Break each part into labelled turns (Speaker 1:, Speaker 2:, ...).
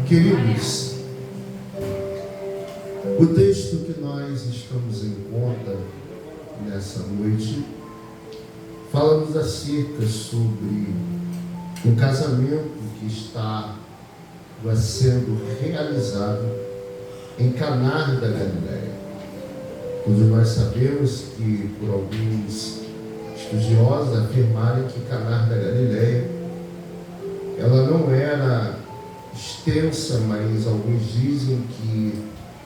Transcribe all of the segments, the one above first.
Speaker 1: Queridos, o texto que nós estamos em conta nessa noite fala-nos acerca sobre um casamento que está sendo realizado em Caná da Galileia. Todos nós sabemos que, por alguns estudiosos afirmarem que Caná da Galileia ela não era extensa, mas alguns dizem que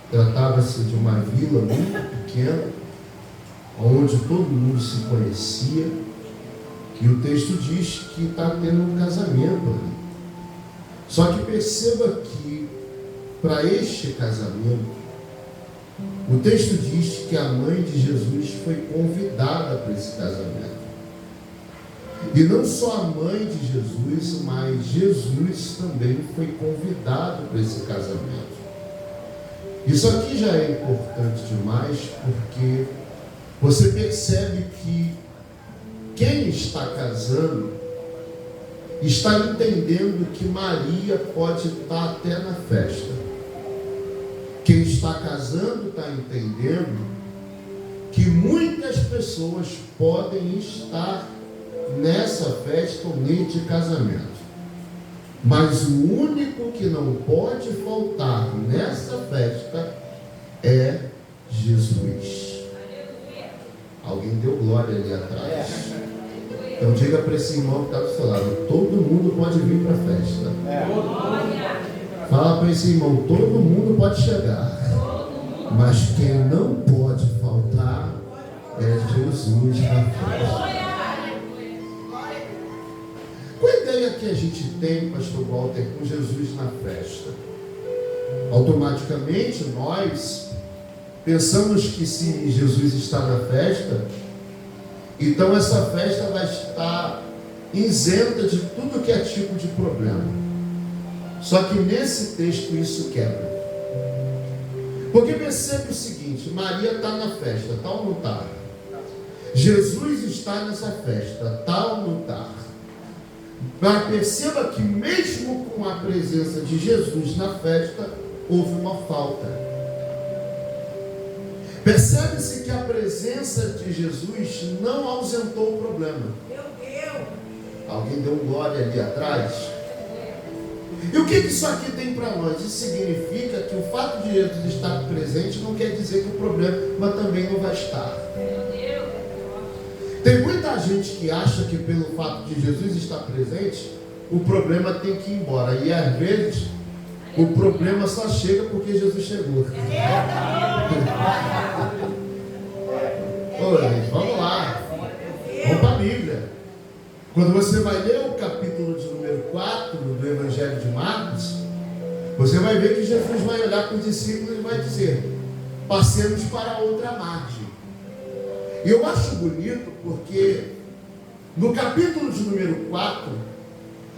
Speaker 1: tratava-se de uma vila muito pequena, onde todo mundo se conhecia, e o texto diz que está tendo um casamento ali. Só que perceba que para este casamento, o texto diz que a mãe de Jesus foi convidada para esse casamento. E não só a mãe de Jesus, mas Jesus também foi convidado para esse casamento. Isso aqui já é importante demais, porque você percebe que quem está casando está entendendo que Maria pode estar até na festa. Quem está casando está entendendo que muitas pessoas podem estar nessa festa ou neste casamento. Mas o único que não pode faltar nessa festa é Jesus. Alguém deu glória ali atrás. Então diga para esse irmão que está do seu lado: todo mundo pode vir para a festa. Fala para esse irmão: todo mundo pode chegar, mas quem não pode faltar é Jesus na festa. Qual a ideia que a gente tem, pastor Walter, com Jesus na festa? Automaticamente nós pensamos que se Jesus está na festa, então essa festa vai estar isenta de tudo que é tipo de problema. Só que nesse texto isso quebra. Porque percebe o seguinte: Maria está na festa, está ou não está? Jesus está nessa festa, está ou não está? Mas perceba que mesmo com a presença de Jesus na festa, houve uma falta. Percebe-se que a presença de Jesus não ausentou o problema. Meu Deus! Alguém deu um glória ali atrás? E o que isso aqui tem para nós? Isso significa que o fato de Jesus estar presente não quer dizer que o problema também não vai estar. Tem muita gente que acha que pelo fato de Jesus estar presente, o problema tem que ir embora. E às vezes, o problema só chega porque Jesus chegou. Oi, vamos lá. Vamos para a Bíblia. Quando você vai ler o capítulo de número 4 do Evangelho de Marcos, você vai ver que Jesus vai olhar para os discípulos e vai dizer: passemos para outra margem. E eu acho bonito porque no capítulo de número 4,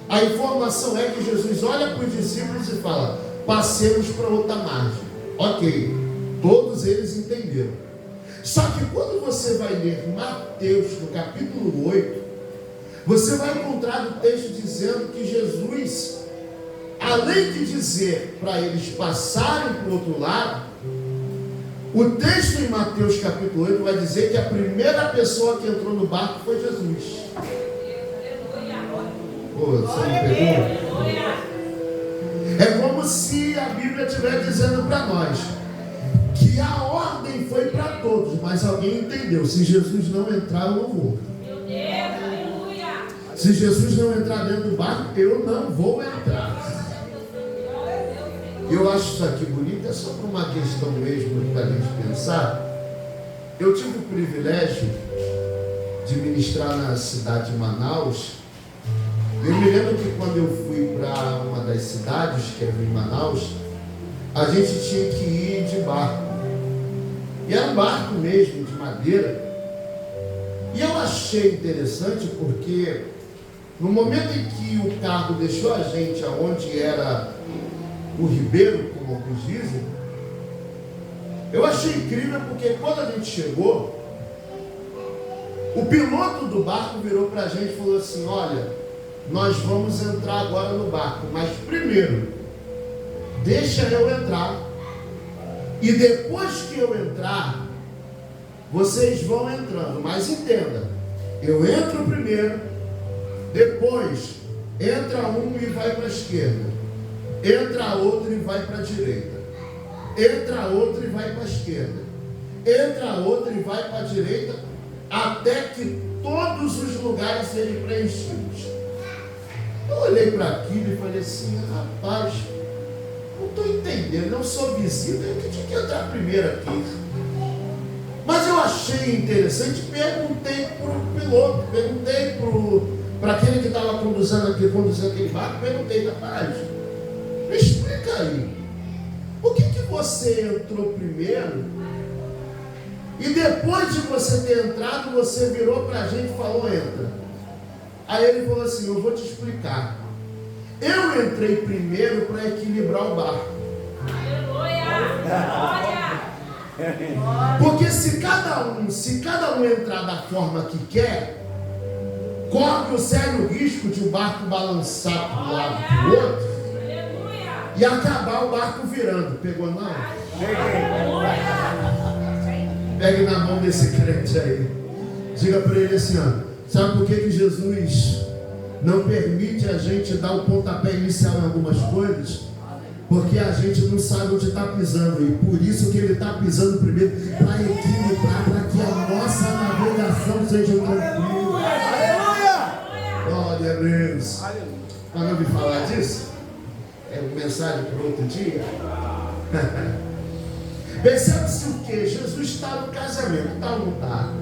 Speaker 1: a informação é que Jesus olha para os discípulos e fala: passemos para outra margem. Ok, todos eles entenderam. Só que quando você vai ler Mateus no capítulo 8, você vai encontrar o texto dizendo que Jesus, além de dizer para eles passarem para o outro lado, o texto em Mateus capítulo 8 vai dizer que a primeira pessoa que entrou no barco foi Jesus. Você me pegou? É como se a Bíblia estivesse dizendo para nós que a ordem foi para todos, mas alguém entendeu: se Jesus não entrar, eu não vou. Se Jesus não entrar dentro do barco, eu não vou entrar. Eu acho isso aqui bonito, é só por uma questão mesmo para a gente pensar. Eu tive o privilégio de ministrar na cidade de Manaus. Eu me lembro que quando eu fui para uma das cidades, que era em Manaus, a gente tinha que ir de barco. E era um barco mesmo, de madeira. E eu achei interessante porque no momento em que o carro deixou a gente aonde era o ribeiro, como alguns dizem, eu achei incrível porque quando a gente chegou, o piloto do barco virou para a gente e falou assim: olha, nós vamos entrar agora no barco, mas primeiro deixa eu entrar. E depois que eu entrar, vocês vão entrando. Mas entenda, eu entro primeiro, depois entra um e vai para a esquerda, entra outro e vai para a direita, entra outro e vai para a esquerda, entra outro e vai para a direita, até que todos os lugares serem preenchidos. Eu olhei para aquilo e falei assim: rapaz, não estou entendendo, eu sou visita, eu tinha que entrar primeiro aqui. Mas eu achei interessante, perguntei para o piloto, perguntei para aquele que estava conduzindo aquele barco, perguntei: rapaz, me explica aí, por que você entrou primeiro e depois de você ter entrado, você virou para a gente e falou: entra? Aí ele falou assim: eu vou te explicar. Eu entrei primeiro para equilibrar o barco. Porque se cada um entrar da forma que quer, corre o sério risco de o barco balançar para um lado para o outro e acabar o barco virando. Pegou não? Pegue na mão desse crente aí. Diga para ele assim: sabe por que Jesus não permite a gente dar o pontapé inicial em algumas coisas? Porque a gente não sabe onde está pisando, e por isso que ele está pisando primeiro, para equilibrar, para que a nossa navegação seja tranquila. Aleluia! Glória a Deus. Mas não ouvi falar disso? É uma mensagem para outro dia. Percebe-se o que? Jesus está no casamento, está ou não está?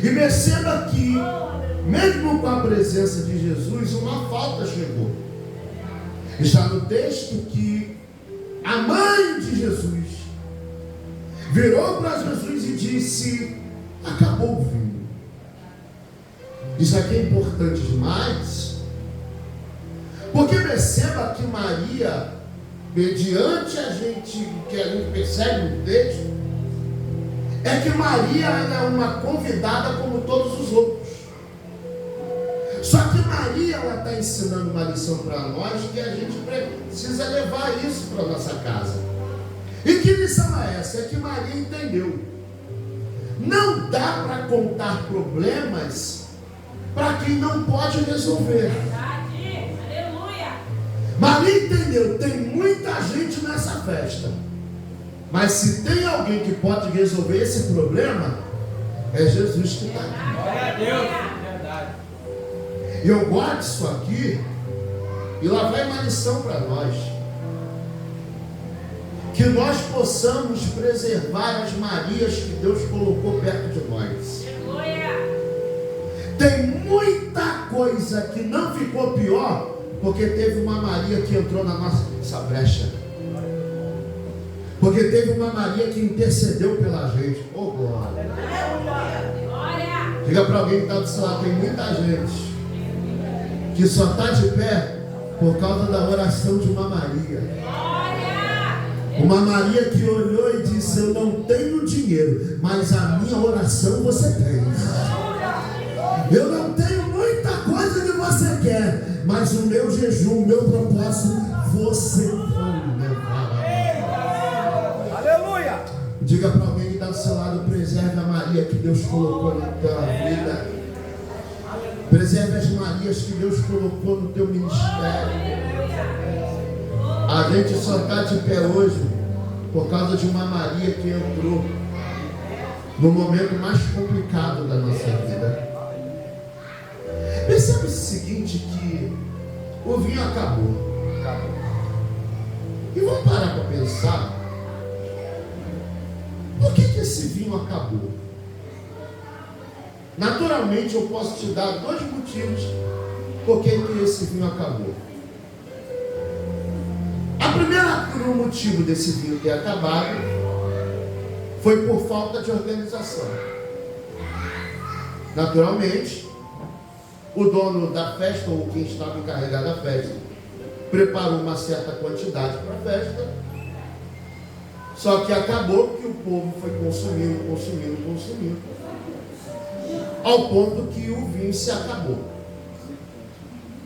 Speaker 1: E perceba que, mesmo com a presença de Jesus, uma falta chegou. Está no texto que a mãe de Jesus virou para Jesus e disse: acabou o vinho. Isso aqui é importante demais, porque perceba que Maria, mediante a gente que a gente percebe no texto, é que Maria é uma convidada como todos os outros. Só que Maria, ela está ensinando uma lição para nós que a gente precisa levar isso para a nossa casa. E que lição é essa? É que Maria entendeu. Não dá para contar problemas para quem não pode resolver. Maria entendeu, tem muita gente nessa festa, mas se tem alguém que pode resolver esse problema, é Jesus que está aqui.
Speaker 2: Glória a Deus.
Speaker 1: E eu guardo isso aqui, e lá vai uma lição para nós, que nós possamos preservar as Marias que Deus colocou perto de nós. Tem muita coisa que não ficou pior, porque teve uma Maria que entrou na nossa brecha, porque teve uma Maria que intercedeu pela gente. Oh, glória! Diga para alguém que está do seu lado: tem muita gente que só está de pé por causa da oração de uma Maria. Uma Maria que olhou e disse: eu não tenho dinheiro, mas a minha oração você tem. Eu não tenho muita coisa que você quer, mas o meu jejum, o meu propósito, você vai levar.
Speaker 2: Aleluia!
Speaker 1: Diga para alguém que está do seu lado: preserve a Maria que Deus colocou na tua vida. Preserve as Marias que Deus colocou no teu ministério. A gente só está de pé hoje por causa de uma Maria que entrou no momento mais complicado da nossa vida. Percebe o seguinte, que o vinho acabou. E vamos parar para pensar, por que esse vinho acabou? Naturalmente eu posso te dar 2 motivos por que esse vinho acabou. O motivo desse vinho ter acabado foi por falta de organização. Naturalmente, o dono da festa, ou quem estava encarregado da festa, preparou uma certa quantidade para a festa, só que acabou que o povo foi consumindo, ao ponto que o vinho se acabou.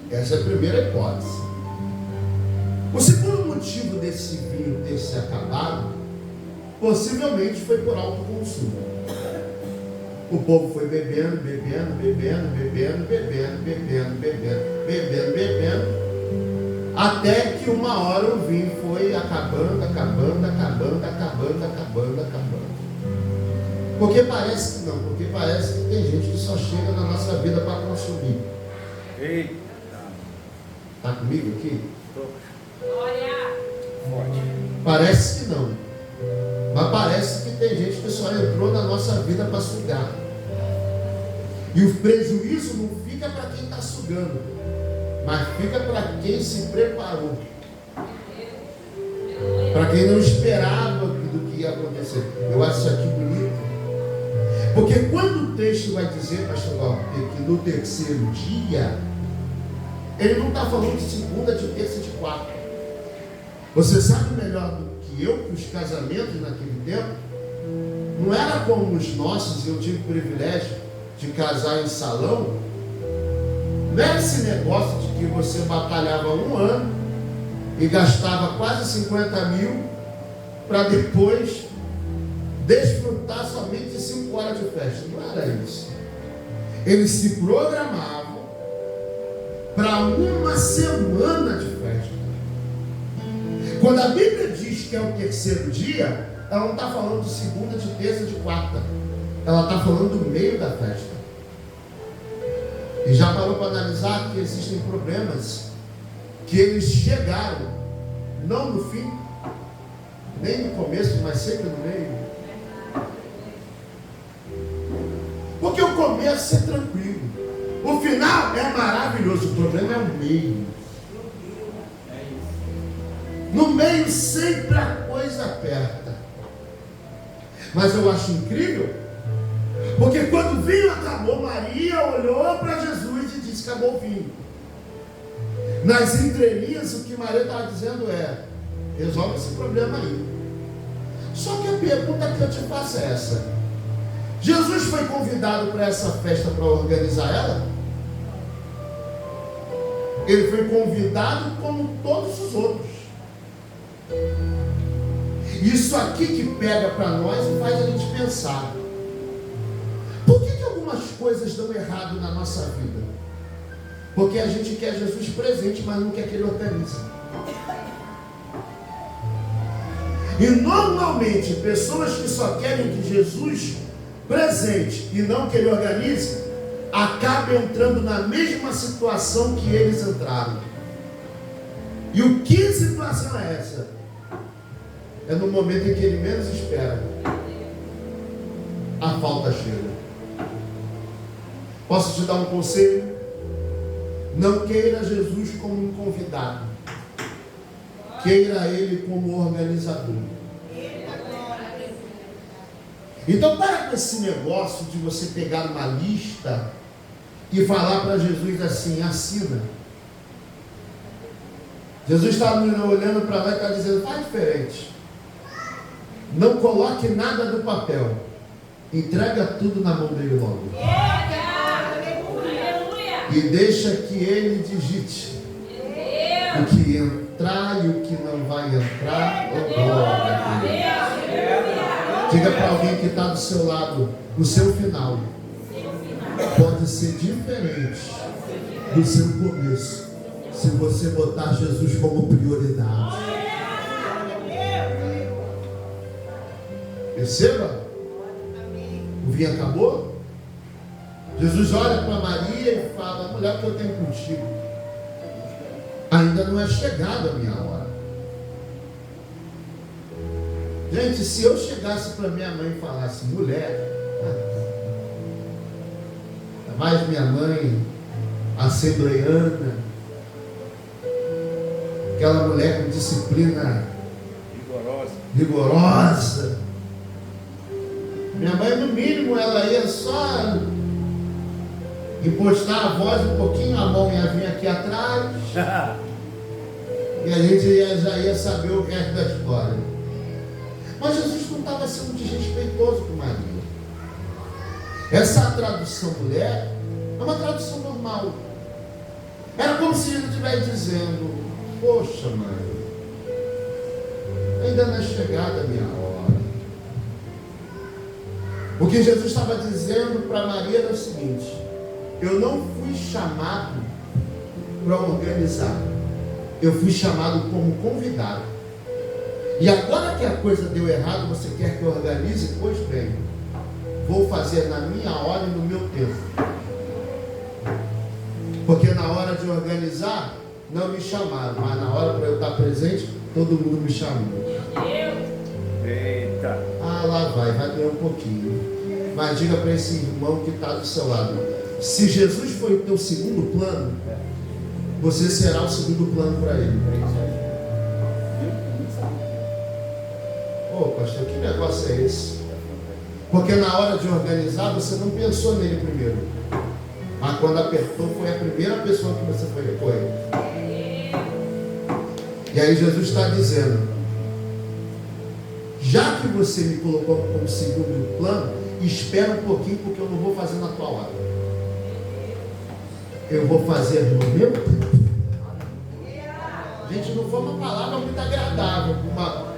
Speaker 1: Essa é a primeira hipótese. O segundo motivo motivo desse vinho ter se acabado, possivelmente foi por alto consumo. O povo foi bebendo, até que uma hora o vinho foi acabando. Porque parece que não, porque parece que tem gente que só chega na nossa vida para consumir.
Speaker 2: Eita!
Speaker 1: Está comigo aqui?
Speaker 3: Olha!
Speaker 1: Parece que não. Mas parece que tem gente que só entrou na nossa vida para sugar. E o prejuízo não fica para quem está sugando, mas fica para quem se preparou. Para quem não esperava do que ia acontecer. Eu acho isso aqui bonito. Porque quando o texto vai dizer, pastor Walter, que no terceiro dia, ele não está falando de segunda, de terça e de quarta. Você sabe melhor do que eu que os casamentos naquele tempo não era como os nossos. Eu tive o privilégio de casar em salão. Não era esse negócio de que você batalhava um ano e gastava quase 50 mil para depois desfrutar somente de 5 horas de festa. Não era isso. Eles se programavam para uma semana de festa. Quando a Bíblia diz que é o terceiro dia, ela não está falando de segunda, de terça, de quarta. Ela está falando do meio da festa. E já parou para analisar que existem problemas que eles chegaram, não no fim, nem no começo, mas sempre no meio. Porque o começo é tranquilo, o final é maravilhoso, o problema é o meio. No meio sempre a coisa aperta. Mas eu acho incrível, porque quando o vinho acabou, Maria olhou para Jesus e disse: acabou o vinho. Nas entrelinhas, o que Maria estava dizendo é: resolve esse problema aí. Só que a pergunta que eu te faço é essa: Jesus foi convidado para essa festa para organizar ela? Ele foi convidado como todos os outros. Isso aqui que pega para nós e faz a gente pensar: por que algumas coisas dão errado na nossa vida? Porque a gente quer Jesus presente, mas não quer que Ele organize. E normalmente pessoas que só querem que Jesus presente e não que Ele organize, acabam entrando na mesma situação que eles entraram. E o que situação é essa? É no momento em que ele menos espera, a falta chega. Posso te dar um conselho? Não queira Jesus como um convidado, queira Ele como organizador. Então para com esse negócio de você pegar uma lista e falar para Jesus assim: assina. Jesus está olhando para lá e está dizendo: faz diferente. Não coloque nada no papel. Entrega tudo na mão dele logo. E deixa que ele digite o que entrar e o que não vai entrar. Oh, glória a Deus. Diga para alguém que está do seu lado: o seu final pode ser diferente do seu começo, se você botar Jesus como prioridade. Perceba? O vinho acabou. Jesus olha para Maria e fala: a mulher que eu tenho contigo, ainda não é chegada a minha hora. Gente, se eu chegasse para minha mãe e falasse: mulher, mais minha mãe assembleiana, aquela mulher com disciplina rigorosa, minha mãe, no mínimo, ela ia só impostar a voz um pouquinho, a mão ia vir aqui atrás, e a gente já ia saber o resto da história. Mas Jesus não estava sendo desrespeitoso com Maria. Essa tradução mulher é uma tradução normal. Era como se ele estivesse dizendo: poxa, mãe, ainda não é chegada a minha hora. O que Jesus estava dizendo para Maria era o seguinte: eu não fui chamado para organizar, eu fui chamado como convidado. E agora que a coisa deu errado, você quer que eu organize? Pois bem, vou fazer na minha hora e no meu tempo. Porque na hora de organizar, não me chamaram, mas na hora para eu estar presente, todo mundo me chamou.
Speaker 2: Eita!
Speaker 1: Ah, lá vai doer um pouquinho. Mas diga para esse irmão que está do seu lado: se Jesus foi o teu segundo plano, você será o segundo plano para ele. Ô, pastor, que negócio é esse? Porque na hora de organizar, você não pensou nele primeiro. Mas quando apertou, foi a primeira pessoa que você foi recorrer. E aí Jesus está dizendo: já que você me colocou como segundo plano, espera um pouquinho, porque eu não vou fazer na tua hora. Eu vou fazer no meu tempo. Gente, não foi uma palavra muito agradável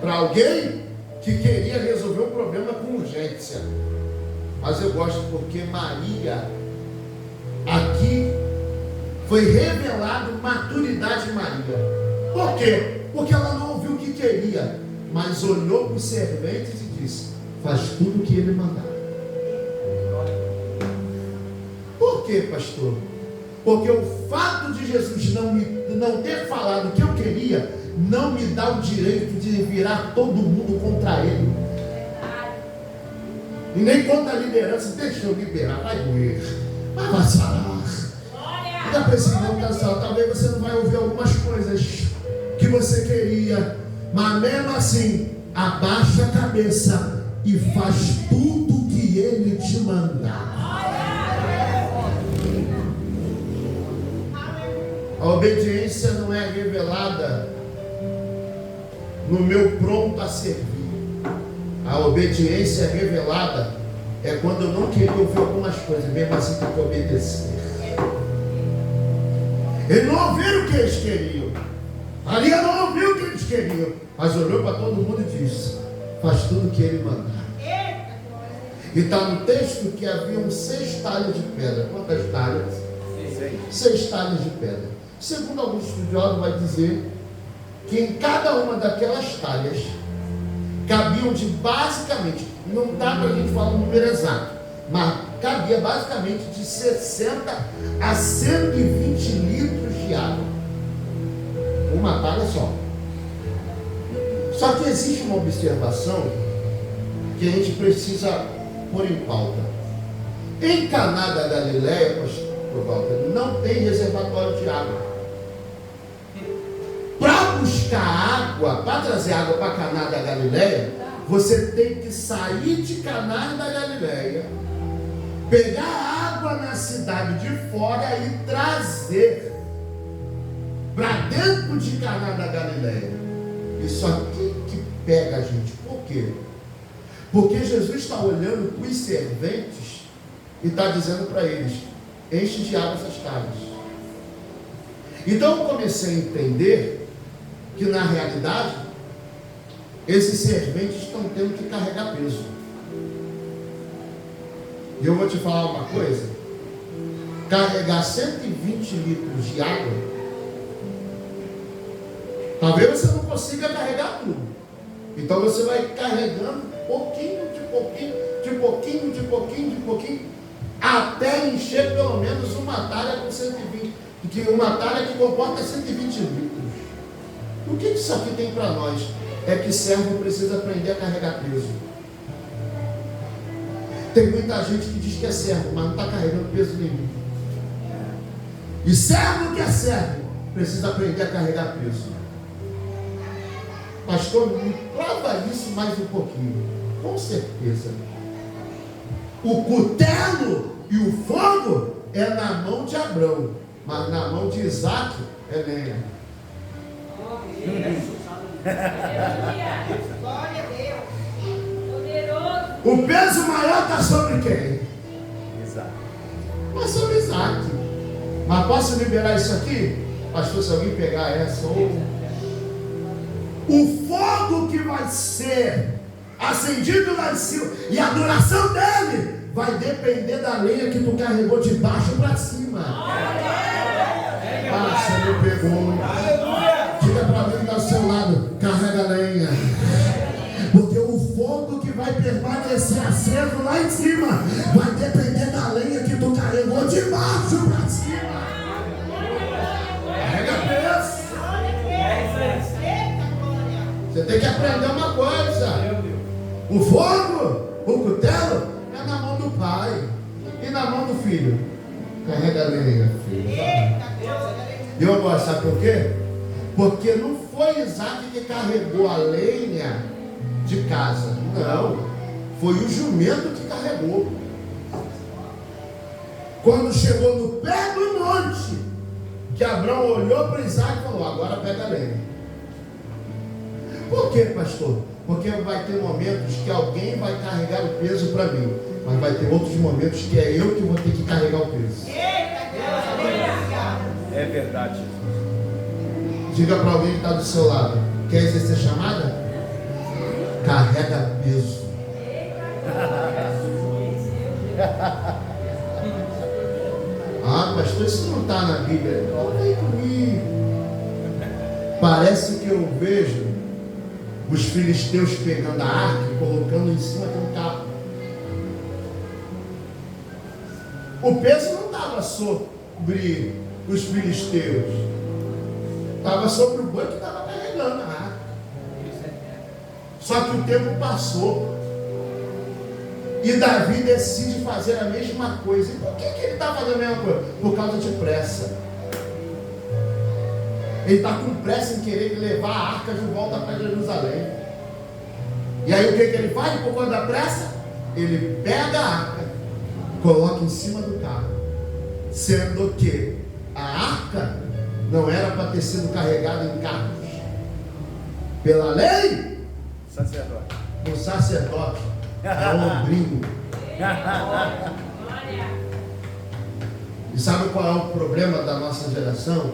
Speaker 1: para alguém que queria resolver um problema com urgência. Mas eu gosto porque Maria, aqui foi revelado maturidade de Maria. Por quê? Porque ela não ouviu o que queria, mas olhou para os serventes e disse: faz tudo o que ele mandar. Por quê, pastor? Porque o fato de Jesus não ter falado o que eu queria, não me dá o direito de virar todo mundo contra ele. E nem contra a liderança. Deixa eu liberar, vai doer, mas vai sarar. Diga para esse irmão que está, talvez você não vai ouvir algumas coisas que você queria, mas mesmo assim, abaixa a cabeça e faz tudo que ele te mandar. A obediência não é revelada no meu pronto a servir. A obediência revelada é quando eu não queria ouvir algumas coisas, mesmo assim tem que obedecer. Eles não ouviram o que eles queriam. Maria não ouviu o que eles queriam, mas olhou para todo mundo e disse: faz tudo o que ele mandar. E está no texto que haviam 6 talhas de pedra. Quantas talhas? 6 talhas de pedra. Segundo alguns estudiosos, vai dizer que em cada uma daquelas talhas cabiam de basicamente, não dá para a gente falar um número exato, mas cabia basicamente de 60 a 120 litros de água. Uma talha só. Só que existe uma observação que a gente precisa pôr em pauta. Em Caná da Galileia, pastor Walter, não tem reservatório de água. Para buscar água, para trazer água para Caná da Galileia, você tem que sair de Caná da Galileia, pegar água na cidade de fora e trazer para dentro de Caná da Galileia. Isso aqui que pega a gente. Por quê? Porque Jesus está olhando para os serventes e está dizendo para eles: enche de água essas talhas. Então eu comecei a entender que na realidade esses serventes estão tendo que carregar peso. E eu vou te falar uma coisa: carregar 120 litros de água, talvez você não consiga carregar tudo. Então você vai carregando pouquinho, de pouquinho, até encher pelo menos uma talha com 120, uma talha que comporta 120 litros. O que isso aqui tem para nós? É que servo precisa aprender a carregar peso. Tem muita gente que diz que é servo, mas não está carregando peso nenhum. E servo que é servo precisa aprender a carregar peso. Pastor, me prova isso mais um pouquinho. Com certeza. O cutelo e o fogo é na mão de Abrão, mas na mão de Isaac é lenha.
Speaker 3: Glória a Deus. Poderoso.
Speaker 1: O peso maior está sobre quem?
Speaker 2: Isaac.
Speaker 1: Mas sobre Isaac. Mas posso liberar isso aqui? Pastor, se alguém pegar essa, ou O fogo que vai ser acendido lá em cima, e a duração dele vai depender da lenha que tu carregou de baixo para cima. Ah, Senhor, pegou. Diga para mim que está ao seu lado: carrega a lenha. Porque o fogo que vai permanecer aceso lá em cima vai depender da lenha que tu carregou de baixo para cima. Carrega peso. Você tem que aprender uma coisa: o fogo, o cutelo, é na mão do pai e na mão do filho. Carrega a lenha, filho. E eu gosto, sabe por quê? Porque não foi Isaac que carregou a lenha de casa, não, foi o jumento que carregou. Quando chegou no pé do monte, que Abraão olhou para Isaac e falou: agora pega a lenha. Por quê, pastor? Porque vai ter momentos que alguém vai carregar o peso para mim, mas vai ter outros momentos que é eu que vou ter que carregar o peso.
Speaker 2: É verdade.
Speaker 1: Diga para alguém que está do seu lado: quer exercer chamada? Carrega peso. Ah, pastor, isso não está na Bíblia. Vem comigo. Parece que eu vejo os filisteus pegando a arca e colocando em cima de um carro. O peso não estava sobre os filisteus, estava sobre o boi que estava carregando a arca. Só que o tempo passou e Davi decide fazer a mesma coisa. E por que ele está fazendo a mesma coisa? Por causa de pressa. Ele está com pressa em querer levar a arca de volta para Jerusalém. E aí o que ele faz por conta da pressa? Ele pega a arca, coloca em cima do carro, sendo que a arca não era para ter sido carregada em carros. Pela lei,
Speaker 2: Sacerdote.
Speaker 1: o sacerdote é o ombrinho. E sabe qual é o problema da nossa geração?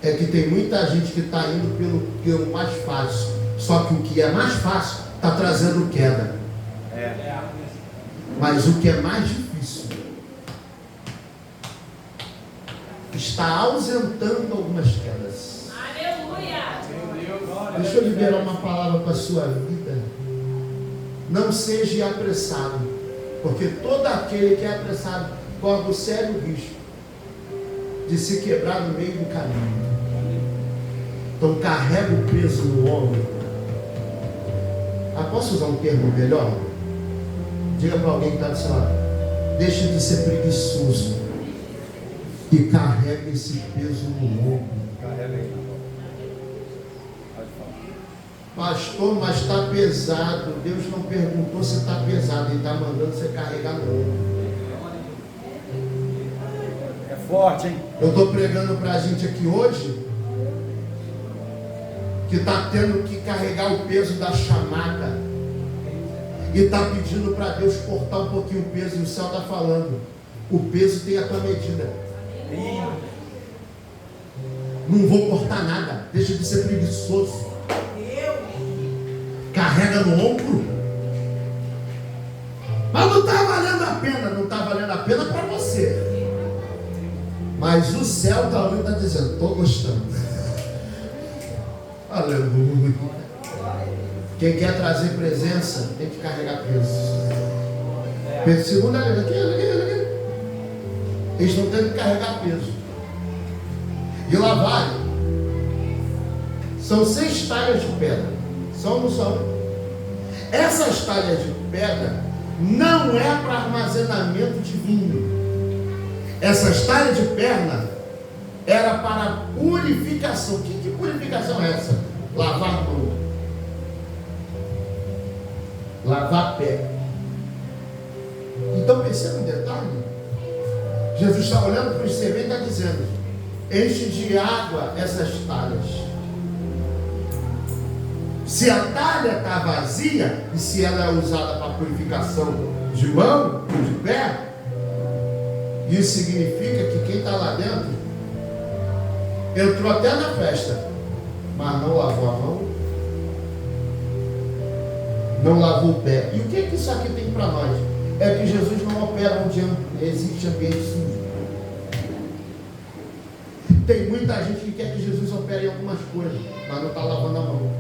Speaker 1: É que tem muita gente que está indo pelo mais fácil. Só que o que é mais fácil está trazendo queda. Mas o que é mais difícil está ausentando algumas quedas.
Speaker 3: Aleluia!
Speaker 1: Deixa eu liberar uma palavra para a sua vida. Não seja apressado, porque todo aquele que é apressado corre o sério risco de se quebrar no meio do caminho. Então carrega o peso no ombro. Posso usar um termo melhor? Diga para alguém que está do seu lado: deixe de ser preguiçoso e carrega esse peso no ombro.
Speaker 2: Carrega aí.
Speaker 1: Pastor, mas está pesado. Deus não perguntou se está pesado, Ele está mandando você carregar no ombro.
Speaker 2: É forte, hein?
Speaker 1: Eu estou pregando para a gente aqui hoje que está tendo que carregar o peso da chamada e está pedindo para Deus cortar um pouquinho o peso, e o céu está falando: o peso tem a tua medida. Não vou cortar nada. Deixa de ser preguiçoso. Carrega no ombro. Mas não está valendo a pena. Não está valendo a pena para você, mas o céu está dizendo: estou gostando. Aleluia. Quem quer trazer presença tem que carregar peso. Segunda, eles estão tendo que carregar peso. E lá vai. São 6 talhas de pedra. São ou não são? Essas talhas de pedra não é para armazenamento de vinho. Essas talhas de pedra era para purificação. Que purificação é essa? Lavar mão, lavar pé. Então perceba um detalhe. Jesus está olhando para os serventes e está dizendo: enche de água essas talhas. Se a talha está vazia, e se ela é usada para purificação de mão ou de pé, isso significa que quem está lá dentro entrou até na festa, mas não lavou a mão, não lavou o pé. E o que é que isso aqui tem para nós? É que Jesus não opera onde existe ambiente sujo. Tem muita gente que quer que Jesus opere em algumas coisas, mas não está lavando a mão.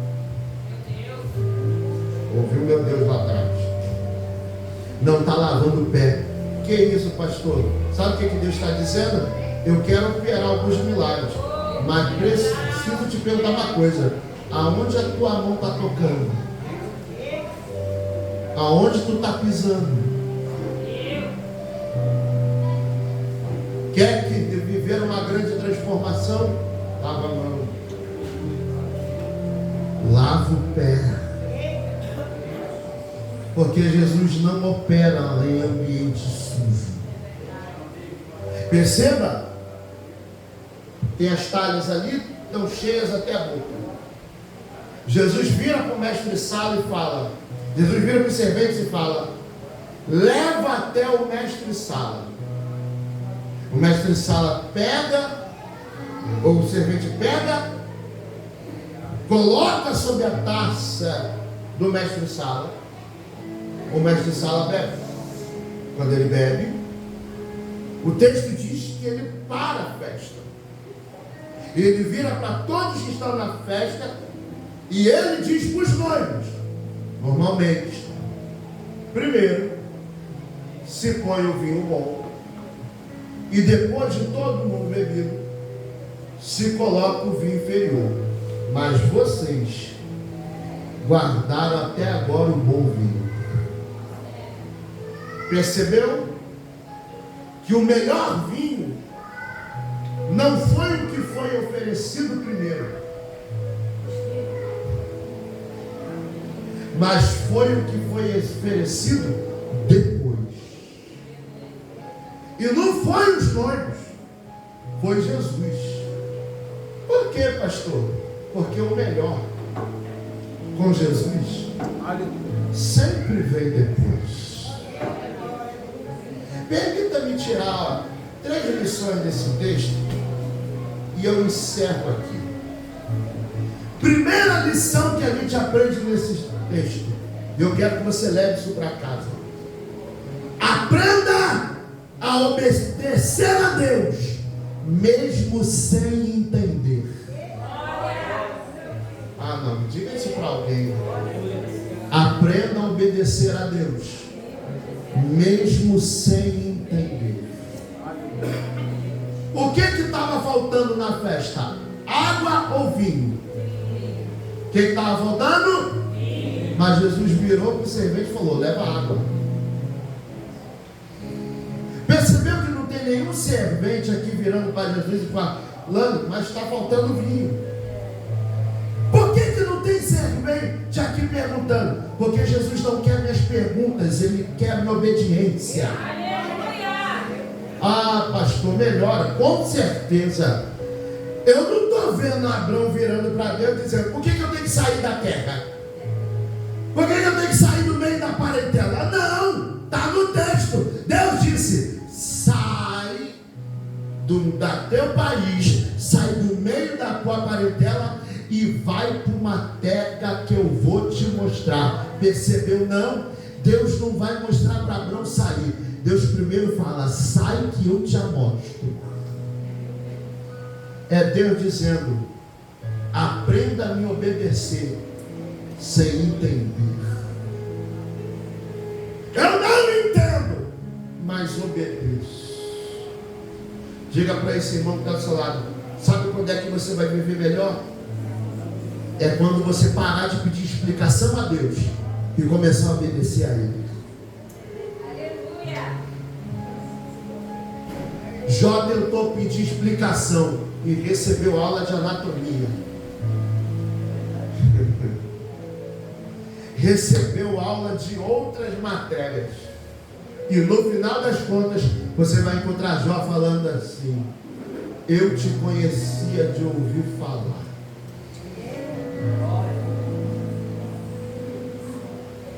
Speaker 1: Ouviu meu Deus lá atrás? Não está lavando o pé. Que isso, pastor? Sabe o que Deus está dizendo? Eu quero operar alguns milagres, mas preciso te perguntar uma coisa: aonde a tua mão está tocando? Aonde tu está pisando? Quer que viver uma grande transformação? Lava a mão. Lava o pé. Porque Jesus não opera em ambiente sujo. Perceba, tem as talhas ali, estão cheias até a boca. Jesus vira para o mestre sala e fala, Jesus vira para os serventes e fala, leva até o mestre sala. O mestre sala pega, ou o servente pega, coloca sobre a taça do mestre sala. O mestre sala bebe. Quando ele bebe, o texto diz que ele para a festa. Ele vira para todos que estão na festa e ele diz para os noivos, normalmente, primeiro se põe o vinho bom e depois de todo mundo bebido se coloca o vinho inferior. Mas vocês guardaram até agora o bom vinho. Percebeu que o melhor vinho não foi o que foi oferecido primeiro, mas foi o que foi oferecido depois. E não foi os noivos, foi Jesus. Por quê, pastor? Porque o melhor com Jesus sempre vem depois. Permita-me tirar 3 lições desse texto e eu encerro aqui. Primeira lição que a gente aprende nesse texto, eu quero que você leve isso para casa. Aprenda a obedecer a Deus, mesmo sem entender. Ah, não, diga isso para alguém. Aprenda a obedecer a Deus, mesmo sem entender. O que estava faltando na festa? Água ou vinho? O que estava faltando? Mas Jesus virou para o servente e falou, leva água. Percebeu que não tem nenhum servente aqui virando para Jesus e falando, mas está faltando vinho. Por que não tem servente aqui perguntando? Porque Jesus não quer minhas perguntas, Ele quer minha obediência. Ah, pastor, melhora, com certeza. Eu não estou vendo Abraão virando para Deus dizendo, por que eu tenho que sair da terra? Por que eu tenho que sair do meio da parentela? Não, está no texto. Deus disse, sai do teu país, sai do meio da tua parentela e vai para uma terra que eu vou te mostrar. Percebeu? Não, Deus não vai mostrar para Abraão sair. Deus primeiro fala, sai que eu te mostro. É Deus dizendo, aprenda a me obedecer sem entender. Eu não entendo, mas obedeço. Diga para esse irmão que está do seu lado, sabe quando é que você vai viver melhor? É quando você parar de pedir explicação a Deus e começar a obedecer a Ele.
Speaker 3: Aleluia.
Speaker 1: Jó tentou pedir explicação e recebeu aula de anatomia. Recebeu aula de outras matérias. E no final das contas, você vai encontrar Jó falando assim, eu te conhecia de ouvir falar.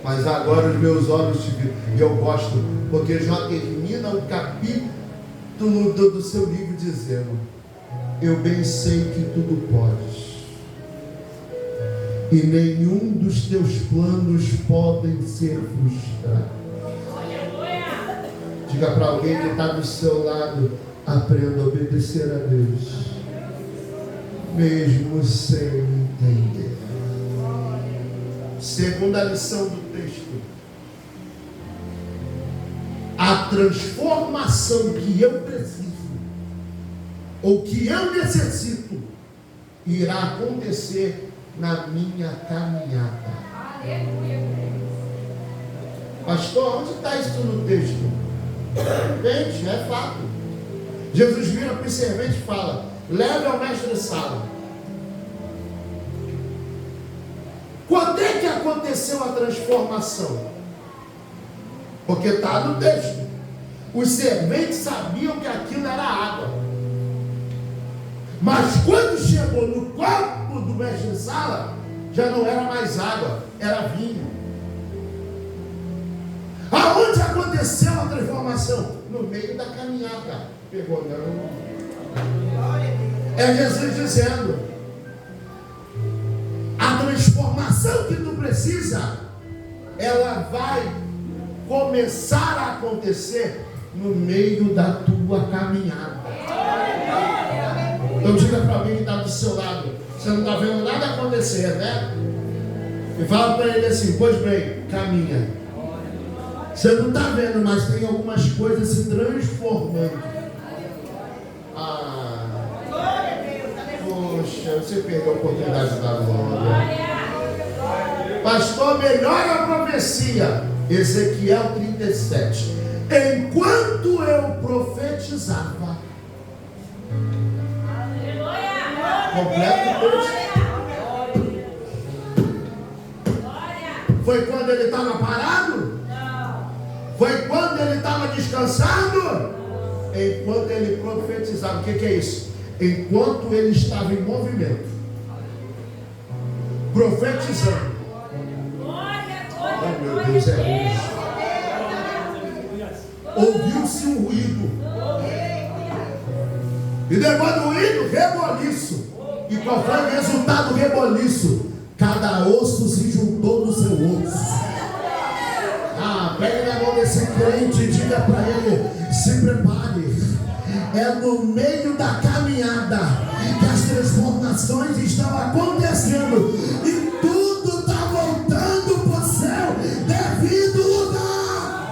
Speaker 1: Mas agora os meus olhos te viram. E eu gosto, porque Jó termina o capítulo do seu livro dizendo, eu bem sei que tudo podes. e nenhum dos teus planos podem ser frustrados. Diga para alguém que está do seu lado: aprenda a obedecer a Deus, mesmo sem entender. Segunda lição do texto: a transformação que eu preciso, ou que eu necessito, irá acontecer na minha caminhada. Pastor, onde está isso no texto? Gente, é fato. Jesus vira para o servente e fala: leve ao mestre de sala. Quando é que aconteceu a transformação? Porque está no texto. Os serventes sabiam que aquilo era água. Mas quando chegou no copo do mestre de sala, já não era mais água, era vinho. Aonde aconteceu a transformação? No meio da caminhada. Pegou, não? É Jesus dizendo: a transformação que tu precisa, ela vai começar a acontecer no meio da tua caminhada. Então diga para alguém que está do seu lado: você não está vendo nada acontecer, né? E fala para ele assim: pois bem, caminha. Você não está vendo, mas tem algumas coisas se transformando. Poxa, você perdeu a oportunidade da glória. Pastor, melhora a profecia. Ezequiel 37. Enquanto eu profetizava, completo o texto. Foi quando ele estava parado? Foi quando ele estava descansando? Enquanto ele profetizava. O que é isso? Enquanto ele estava em movimento, profetizando. Oh, meu Deus, é isso. Ouviu-se um ruído. E depois do ruído, reboliço. E qual foi o resultado do reboliço? Cada osso se juntou no seu osso. Pegue na mão desse crente e diga para ele: se prepare. É no meio da caminhada que as transformações estão acontecendo e tudo está voltando para o seu devido lugar.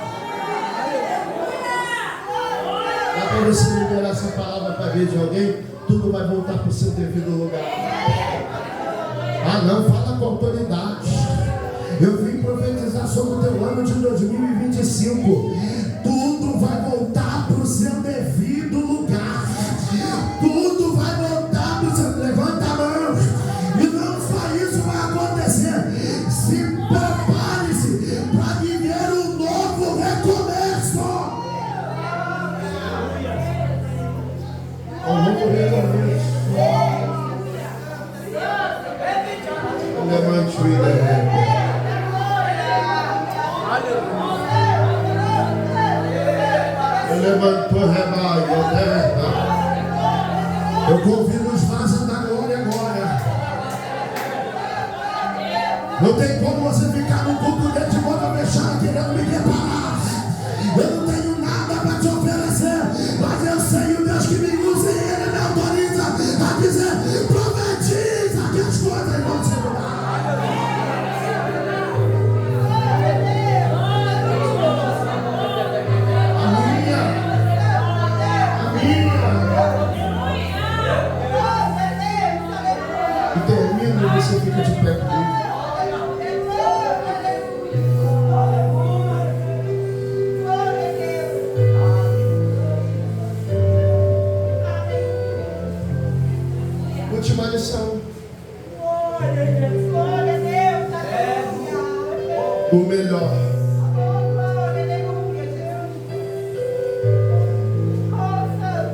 Speaker 1: Dá para você liberar essa palavra para a vida de alguém? Tudo vai voltar para o seu devido lugar. Ah, não, fala com autoridade. Eu vim profetizar sobre o teu ano de 2025. Tudo vai voltar para o seu devido lugar. Tudo vai voltar para o seu... Levanta a mão. E não só isso vai acontecer. Se prepare-se para viver um novo recomeço. Um novo recomeço. Levante o ideia. Levantou rebaio, eu convido os vasos da glória agora. Não tem como você ficar no culto dentro de boca fechada querendo me preparar. Eu não tenho nada para te oferecer, mas eu sei o Deus que me usa e Ele me autoriza a dizer: profetiza que as coisas vão se mudar. Você fica de pé comigo. Última lição. O melhor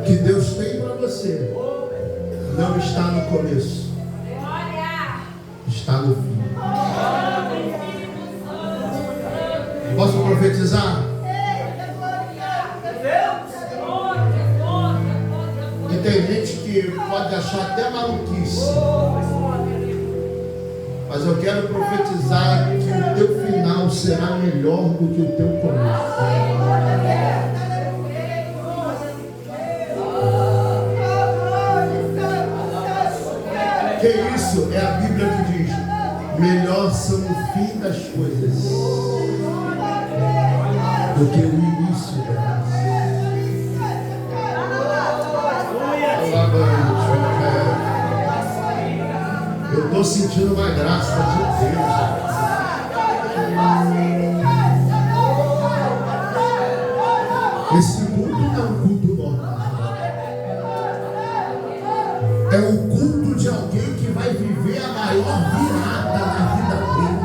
Speaker 1: que Deus tem para você não está no começo, está no fim. Posso profetizar? E tem gente que pode achar até maluquice, Mas eu quero profetizar que o teu final será melhor do que o teu começo. Que isso? É a Bíblia que diz: melhor são o fim das coisas do que o início delas. Eu estou sentindo uma graça de Deus. Esse culto não é um culto normal. É o culto de alguém que vai viver a maior virada na vida dele.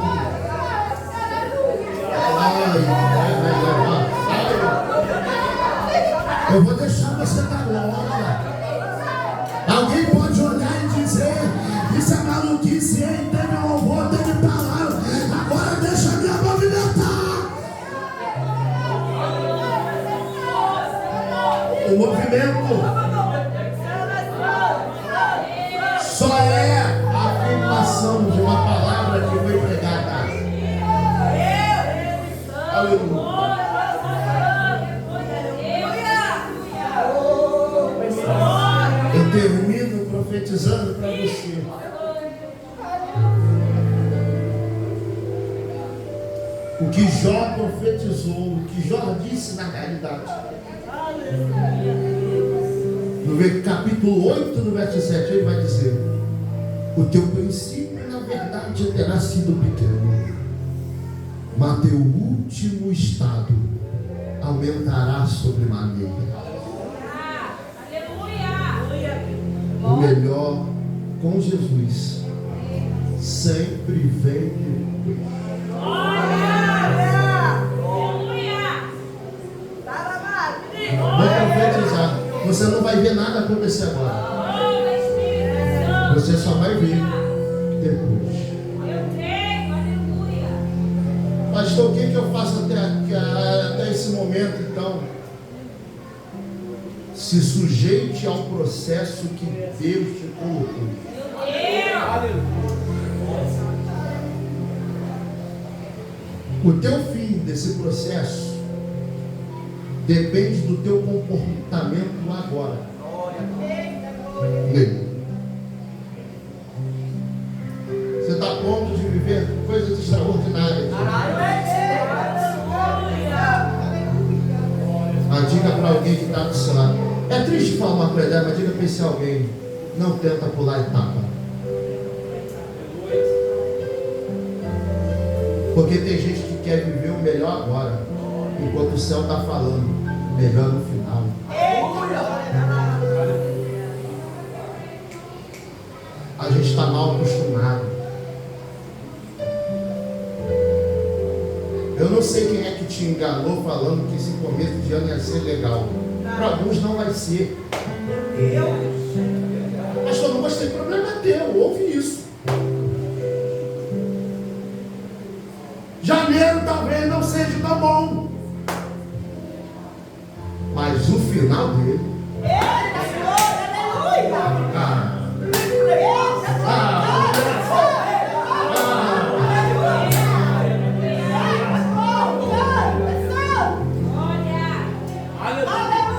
Speaker 1: Eu vou deixar você dar glória. Alguém pode olhar e dizer: isso é maluquice, hein? Teve louvor, teve palavra. Agora deixa a minha movimentar. O movimento só é a afirmação de uma palavra que foi pregada. Aleluia. Eu termino profetizando para você. O que Jó profetizou, o que Jó disse na realidade. No capítulo 8, no verso 7, ele vai dizer: o teu princípio, na verdade, terá sido pequeno, mas teu último estado aumentará sobremaneira. O melhor com Jesus sempre vem depois. Vou profetizar. Você não vai ver nada acontecer agora. Você só vai ver depois. Pastor, o que eu faço até esse momento então? Se sujeite ao processo que Deus te colocou. O teu fim desse processo depende do teu comportamento agora. Você está pronto de viver coisas extraordinárias. Mas diga para alguém que está do seu lado. É triste falar uma coisa, mas diga para esse alguém: não tenta pular etapa. Porque tem gente que quer viver o melhor agora, enquanto o céu está falando melhor no final. A gente está mal acostumado. Eu não sei quem é que te enganou falando que esse começo de ano ia ser legal. Para alguns não vai ser. Mas eu não gostei, problema é teu, ouve isso. Janeiro talvez não seja tão bom, mas o final dele.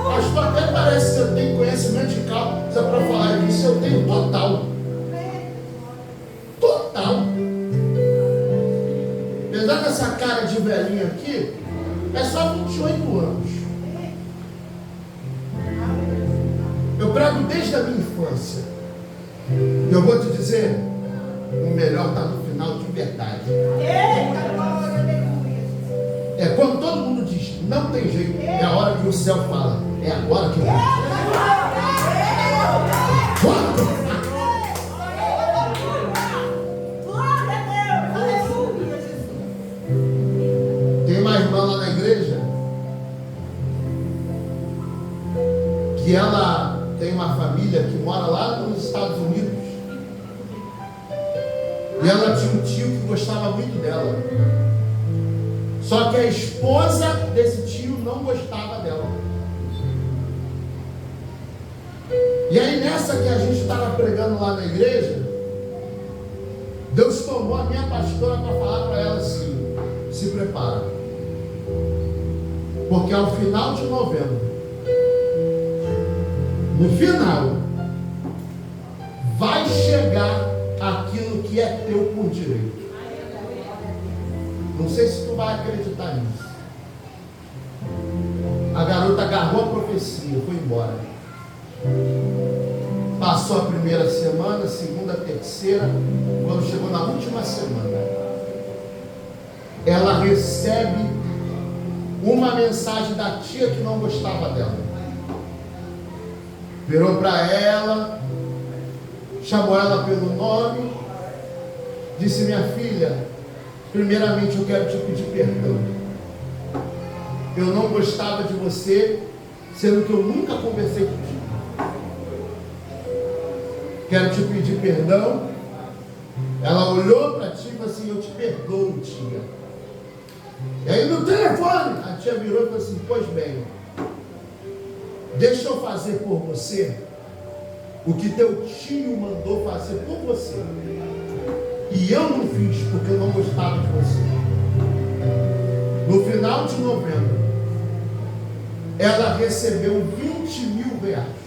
Speaker 1: Pastor, até parece que eu tenho conhecimento de causa para falar disso. Eu tenho total. Apesar dessa cara de velhinho aqui, é só 28 anos. Eu prego desde a minha infância. Eu vou te dizer, o melhor está no final de verdade. É quando todo mundo diz, não tem jeito, é a hora que o céu fala, é agora que eu vou. Tem uma irmã lá na igreja que ela tem uma família que mora lá nos Estados Unidos. E ela tinha um tio que gostava muito dela. Só que a esposa desse tio não gostava dela. E aí nessa que a gente estava pregando lá na igreja, Deus chamou a minha pastora para falar para ela assim: se prepara, porque ao final de novembro, no final, vai chegar aquilo que é teu por direito. Não sei se tu vai acreditar nisso. A garota agarrou a profecia, foi embora. Passou a primeira semana, a segunda, a terceira. Quando chegou na última semana, ela recebe uma mensagem da tia que não gostava dela. Virou para ela, chamou ela pelo nome, disse: minha filha, primeiramente eu quero te pedir perdão. Eu não gostava de você, sendo que eu nunca conversei contigo. Quero te pedir perdão. Ela olhou para ti e falou assim: eu te perdoo, tia. E aí no telefone, a tia virou e falou assim: pois bem, deixa eu fazer por você o que teu tio mandou fazer por você. E eu não fiz porque eu não gostava de você. No final de novembro, ela recebeu 20 mil reais.